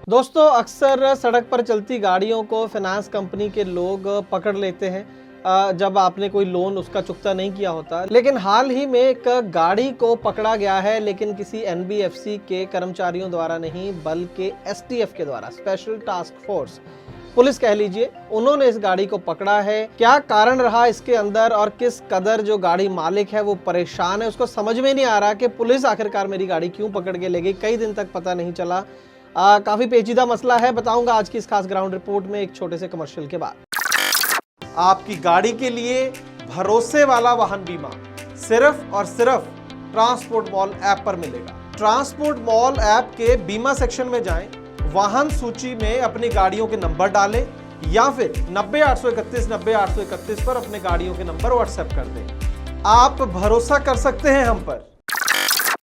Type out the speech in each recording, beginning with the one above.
दोस्तों, अक्सर सड़क पर चलती गाड़ियों को फाइनेंस कंपनी के लोग पकड़ लेते हैं जब आपने कोई लोन उसका चुकता नहीं किया होता। लेकिन हाल ही में एक गाड़ी को पकड़ा गया है, लेकिन किसी एनबीएफसी के कर्मचारियों द्वारा नहीं बल्कि एसटीएफ के द्वारा, स्पेशल टास्क फोर्स पुलिस कह लीजिए, उन्होंने इस गाड़ी को पकड़ा है। क्या कारण रहा इसके अंदर और किस कदर जो गाड़ी मालिक है वो परेशान है, उसको समझ में नहीं आ रहा कि पुलिस आखिरकार मेरी गाड़ी क्यों पकड़ के ले गई। कई दिन तक पता नहीं चला। काफी पेचीदा मसला है, बताऊंगा आज की इस खास ग्राउंड रिपोर्ट में एक छोटे से कमर्शियल के बाद। आपकी गाड़ी के लिए भरोसे वाला वाहन बीमा सिर्फ और सिर्फ ट्रांसपोर्ट मॉल ऐप पर मिलेगा। ट्रांसपोर्ट मॉल ऐप के बीमा सेक्शन में जाएं, वाहन सूची में अपनी गाड़ियों के नंबर डालें या फिर 90-831 पर अपने गाड़ियों के नंबर व्हाट्सएप कर दें। आप भरोसा कर सकते हैं हम पर।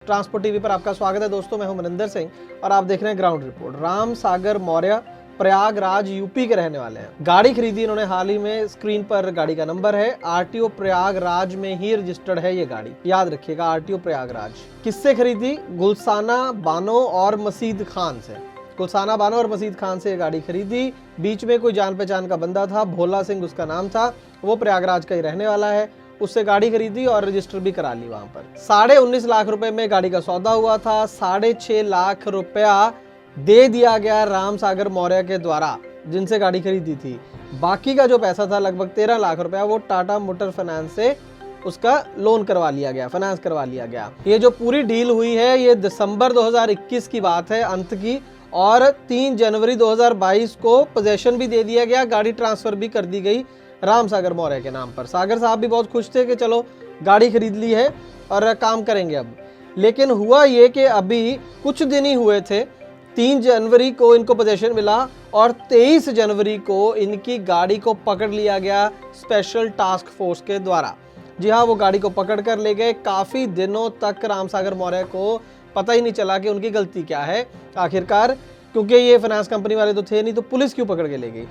ट्रांसपोर्ट टीवी पर आपका स्वागत है दोस्तों, मैं हूं मनिंदर सिंह और आप देख रहे हैं ground report. Ram Sagar Maurya Prayagraj UP के रहने वाले हैं। गाड़ी खरीदी इन्होंने हाल ही में, स्क्रीन पर गाड़ी का नंबर है, आरटीओ प्रयागराज में ही रजिस्टर्ड है ये गाड़ी, याद रखिएगा आरटीओ प्रयागराज। किससे खरीदी? गुलसाना बानो और मसीद खान से। गुलसाना बानो और मसीद खान से ये गाड़ी खरीदी। बीच में कोई जान पहचान का बंदा था, भोला सिंह उसका नाम था, वो प्रयागराज का ही रहने वाला है। उससे गाड़ी खरीदी और रजिस्टर भी करा ली। वहां पर 19.5 लाख रुपए में गाड़ी का सौदा हुआ था। 6.5 लाख रुपया दे दिया गया राम सागर मौर्य के द्वारा, जिनसे गाड़ी खरीदी थी। बाकी का जो पैसा था लगभग 13 लाख रुपया, वो टाटा मोटर फाइनेंस से उसका लोन करवा लिया गया, फाइनेंस करवा लिया गया। ये जो पूरी डील हुई है ये दिसंबर 2021 की बात है, अंत की, और 3 जनवरी 2022 को पोजेशन भी दे दिया गया, गाड़ी ट्रांसफर भी कर दी गई राम सागर मौर्य के नाम पर। सागर साहब भी बहुत खुश थे कि चलो गाड़ी खरीद ली है और काम करेंगे अब। लेकिन हुआ ये कि अभी कुछ दिन ही हुए थे, 3 जनवरी को इनको पोजेशन मिला और 23 जनवरी को इनकी गाड़ी को पकड़ लिया गया स्पेशल टास्क फोर्स के द्वारा। जी हाँ, वो गाड़ी को पकड़ कर ले गए। काफ़ी दिनों तक राम सागर मौर्य को पता ही नहीं चला कि उनकी गलती क्या है आखिरकार, क्योंकि ये फाइनेंस कंपनी वाले तो थे नहीं, तो पुलिस क्यों पकड़ के ले गई।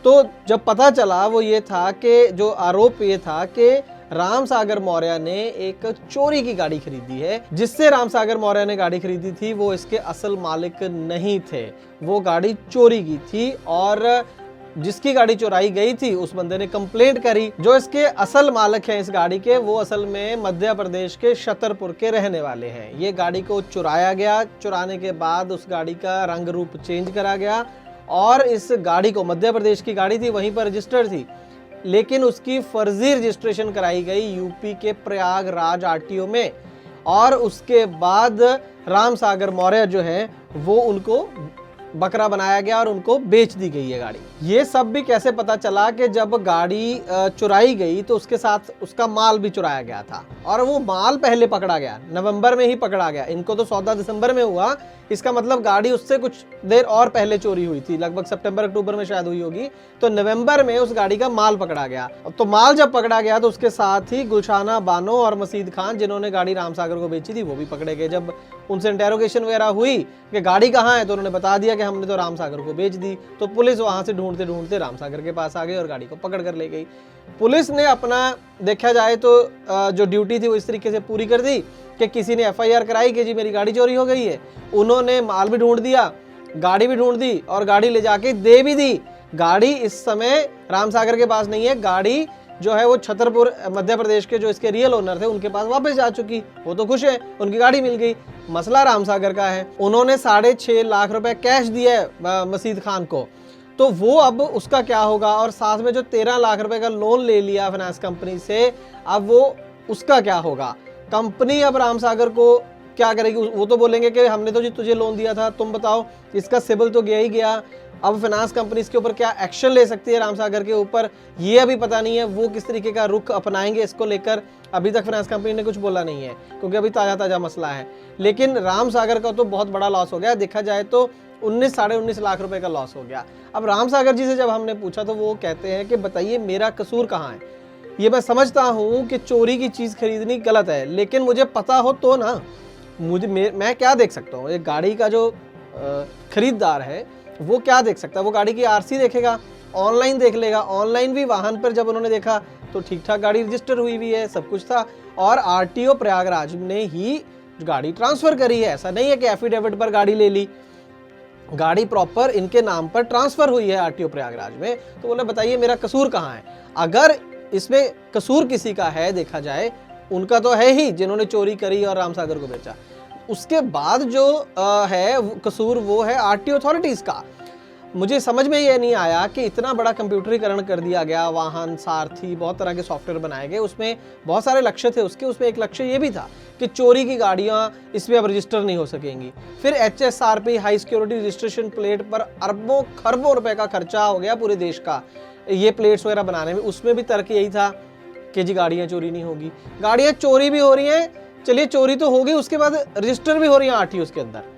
तो जब पता चला वो ये था कि जो आरोप ये था कि राम सागर मौर्य ने एक चोरी की गाड़ी खरीदी है। जिससे राम सागर मौर्य ने गाड़ी खरीदी थी वो इसके असल मालिक नहीं थे, वो गाड़ी चोरी की थी। और जिसकी गाड़ी चुराई गई थी उस बंदे ने कंप्लेंट करी। जो इसके असल मालिक हैं इस गाड़ी के, वो असल में मध्य प्रदेश के छतरपुर के रहने वाले हैं। ये गाड़ी को चुराया गया, चुराने के बाद उस गाड़ी का रंग रूप चेंज करा गया और इस गाड़ी को, मध्य प्रदेश की गाड़ी थी, वहीं पर रजिस्टर्ड थी, लेकिन उसकी फर्जी रजिस्ट्रेशन कराई गई यूपी के प्रयागराज आरटीओ में। और उसके बाद राम सागर मौर्य जो है वो उनको बकरा बनाया गया और उनको बेच दी गई है गाड़ी। ये सब भी कैसे पता चला कि जब गाड़ी चुराई गई तो उसके साथ उसका माल भी चुराया गया था, और वो माल पहले पकड़ा गया, नवंबर में ही पकड़ा गया। इनको तो सौदा दिसंबर में हुआ, इसका मतलब गाड़ी उससे कुछ देर और पहले चोरी हुई थी, लगभग सितंबर अक्टूबर में शायद हुई होगी। तो नवंबर में उस गाड़ी का माल पकड़ा गया। तो माल जब पकड़ा गया तो उसके साथ ही गुलशाना बानो और मसीद खान, जिन्होंने गाड़ी राम सागर को बेची थी, वो भी पकड़े गए। जब उनसे इंटेरोगेशन वगैरह हुई कि गाड़ी कहाँ है, तो उन्होंने बता दिया कि हमने तो राम सागर को बेच दी। तो पुलिस वहां से ढूंढते ढूंढते राम सागर के पास आ गई और गाड़ी को पकड़ कर ले गई। पुलिस ने अपना, देखा जाए तो जो ड्यूटी थी वो इस तरीके से पूरी कर दी कि किसी ने एफआईआर कराई कि जी मेरी गाड़ी चोरी हो गई है, उन्होंने माल भी ढूंढ दिया, गाड़ी भी ढूंढ दी और गाड़ी ले जाके दे भी दी। गाड़ी इस समय राम सागर के पास नहीं है, गाड़ी जो है वो छतरपुर मध्य प्रदेश के जो इसके रियल ओनर थे उनके पास वापस जा चुकी। वो तो खुश है, उनकी गाड़ी मिल गई। मसला राम सागर का है। उन्होंने 6.5 लाख रुपए कैश दिया है मसीद खान को, तो वो अब उसका क्या होगा। और साथ में जो 13 लाख रुपए का लोन ले लिया फाइनेंस कंपनी से, अब वो उसका क्या होगा। कंपनी अब राम सागर को क्या करेगी? वो तो बोलेंगे कि हमने तो जी तुझे लोन दिया था, तुम बताओ। इसका सिबिल तो गया ही गया। अब फाइनेंस कंपनी इसके ऊपर क्या एक्शन ले सकती है राम सागर के ऊपर, ये अभी पता नहीं है। वो किस तरीके का रुख अपनाएंगे इसको लेकर, अभी तक फाइनेंस कंपनी ने कुछ बोला नहीं है, क्योंकि अभी ताजा ताजा मसला है। लेकिन राम सागर का तो बहुत बड़ा लॉस हो गया, देखा जाए तो 19-19.5 लाख रुपए का लॉस हो गया। अब राम सागर जी से जब हमने पूछा तो वो कहते हैं कि बताइए मेरा कसूर कहाँ है। ये मैं समझता हूँ कि चोरी की चीज खरीदनी गलत है, लेकिन मुझे पता हो तो ना, मैं क्या देख सकता हूँ। एक गाड़ी का जो खरीददार है वो क्या देख सकता है? वो गाड़ी की आरसी देखेगा, ऑनलाइन देख लेगा। ऑनलाइन भी वाहन पर जब उन्होंने देखा तो ठीक ठाक गाड़ी रजिस्टर हुई हुई है, सब कुछ था, और आरटीओ प्रयागराज ने ही गाड़ी ट्रांसफर करी है। ऐसा नहीं है कि एफिडेविट पर गाड़ी ले ली। गाड़ी प्रॉपर इनके नाम पर ट्रांसफर हुई है आरटीओ प्रयागराज में। तो बोले बताइए मेरा कसूर कहाँ है? अगर इसमें कसूर किसी का है देखा जाए, उनका तो है ही जिन्होंने चोरी करी और रामसागर को बेचा। उसके बाद जो है कसूर वो है आरटीओ अथॉरिटीज का। मुझे समझ में ये नहीं आया कि इतना बड़ा कंप्यूटरीकरण कर दिया गया, वाहन सारथी बहुत तरह के सॉफ्टवेयर बनाए गए, उसमें बहुत सारे लक्ष्य थे उसमें एक लक्ष्य ये भी था कि चोरी की गाड़ियां इसमें अब रजिस्टर नहीं हो सकेंगी। फिर HSRP high security registration plate पर अरबों खरबों रुपए का खर्चा हो गया पूरे देश का ये प्लेट्स वगैरह बनाने में। उसमें भी तर्क यही था कि जी गाड़ियां चोरी नहीं होगी। गाड़ियां चोरी भी हो रही हैं, चलिए चोरी तो होगी, उसके बाद रजिस्टर भी हो रही है आरटीओ के अंदर।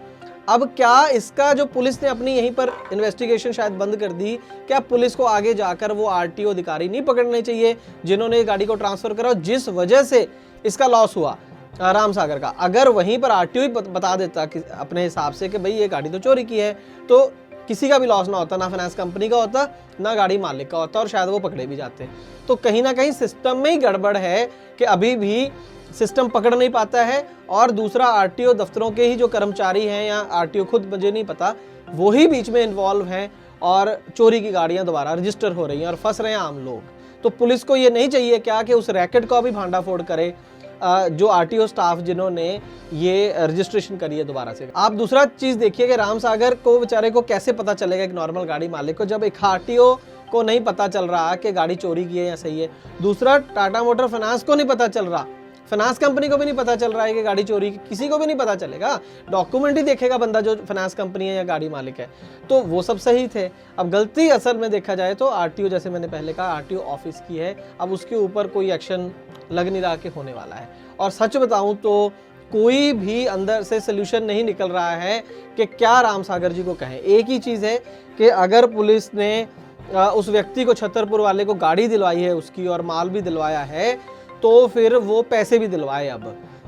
अब क्या इसका जो पुलिस ने अपनी यहीं पर इन्वेस्टिगेशन शायद बंद कर दी, क्या पुलिस को आगे जाकर वो आरटीओ अधिकारी नहीं पकड़ने चाहिए जिन्होंने गाड़ी को ट्रांसफर करा, जिस वजह से इसका लॉस हुआ रामसागर का? अगर वहीं पर आरटीओ ही बता देता कि अपने हिसाब से कि भाई ये गाड़ी तो चोरी की है, तो किसी का भी लॉस ना होता, ना फाइनेंस कंपनी का होता, ना गाड़ी मालिक का होता, और शायद वो पकड़े भी जाते। तो कहीं ना कहीं सिस्टम में ही गड़बड़ है कि अभी भी सिस्टम पकड़ नहीं पाता है। और दूसरा आरटीओ दफ्तरों के ही जो कर्मचारी हैं या आरटीओ खुद मुझे नहीं पता, वो ही बीच में इन्वॉल्व हैं और चोरी की गाड़ियां दोबारा रजिस्टर हो रही हैं और फंस रहे हैं आम लोग। तो पुलिस को ये नहीं चाहिए क्या कि उस रैकेट को भी भांडा फोड़ करे जो आरटीओ स्टाफ जिन्होंने ये रजिस्ट्रेशन करी है दोबारा से। आप दूसरा चीज देखिए कि रामसागर को बेचारे को कैसे पता चलेगा एक नॉर्मल गाड़ी मालिक को, जब एक आरटीओ को नहीं पता चल रहा कि गाड़ी चोरी की है या सही है। दूसरा टाटा मोटर फाइनेंस को नहीं पता चल रहा, फाइनेंस कंपनी को भी नहीं पता चल रहा है कि गाड़ी चोरी, किसी को भी नहीं पता चलेगा। डॉक्यूमेंट ही देखेगा बंदा जो फाइनेंस कंपनी है या गाड़ी मालिक है। तो वो सब सही थे। अब गलती असल में देखा जाए तो आरटीओ, जैसे मैंने पहले कहा, आरटीओ ऑफिस की है। अब उसके ऊपर कोई एक्शन लग नहीं रहा कि होने वाला है। और सच बताऊं तो कोई भी अंदर से सोल्यूशन नहीं निकल रहा है कि क्या रामसागर जी को कहें। एक ही चीज़ है कि अगर पुलिस ने उस व्यक्ति को, छतरपुर वाले को गाड़ी दिलवाई है उसकी और माल भी दिलवाया है, तो फिर वो पैसे भी दिलवाए। अब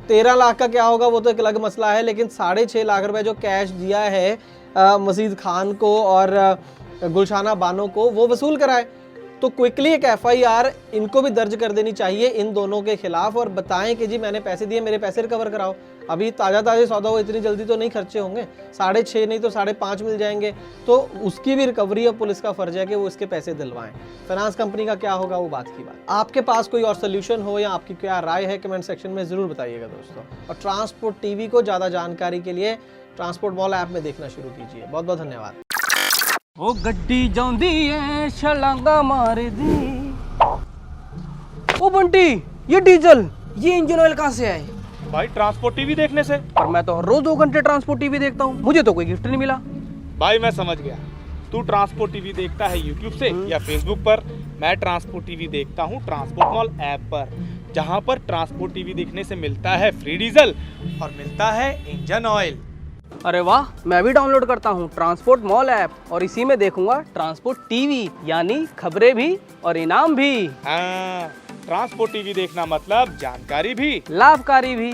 13 लाख का क्या होगा वो तो एक अलग मसला है, लेकिन 6.5 लाख रुपए जो कैश दिया है मजीद खान को और गुलशाना बानो को, वो वसूल कराए। तो क्विकली एक FIR इनको भी दर्ज कर देनी चाहिए इन दोनों के खिलाफ और बताएं कि जी मैंने पैसे दिए, मेरे पैसे रिकवर कराओ। अभी ताज़ा सौदा हो, इतनी जल्दी तो नहीं खर्चे होंगे, 6.5 नहीं तो 5.5 मिल जाएंगे। तो उसकी भी रिकवरी अब पुलिस का फर्ज है कि वो इसके पैसे दिलवाएं। फाइनेंस कंपनी का क्या होगा वो बात की बात। आपके पास कोई और सोल्यूशन हो या आपकी क्या राय है कमेंट सेक्शन में ज़रूर बताइएगा दोस्तों। और ट्रांसपोर्ट TV को ज़्यादा जानकारी के लिए ट्रांसपोर्ट मॉल ऐप में देखना शुरू कीजिए। बहुत बहुत धन्यवाद। ओ गड्डी जांदी है छलांगा मार दी। ओ बंटी, ये डीजल, ये इंजन ऑयल कहाँ से आए? भाई ट्रांसपोर्ट टीवी देखने से। पर मैं तो हर रोज 2 घंटे ट्रांसपोर्ट टीवी देखता हूँ, मुझे तो कोई गिफ्ट नहीं मिला। भाई मैं समझ गया, तू ट्रांसपोर्ट टीवी देखता है यूट्यूब से या फेसबुक पर। मैं ट्रांसपोर्ट टीवी देखता हूँ ट्रांसपोर्ट मॉल ऐप पर, जहाँ पर ट्रांसपोर्ट टीवी देखने से मिलता है फ्री डीजल और मिलता है इंजन ऑयल। अरे वाह, मैं भी डाउनलोड करता हूँ ट्रांसपोर्ट मॉल ऐप और इसी में देखूंगा ट्रांसपोर्ट टीवी, यानी खबरें भी और इनाम भी। हाँ, ट्रांसपोर्ट टीवी देखना मतलब जानकारी भी, लाभकारी भी।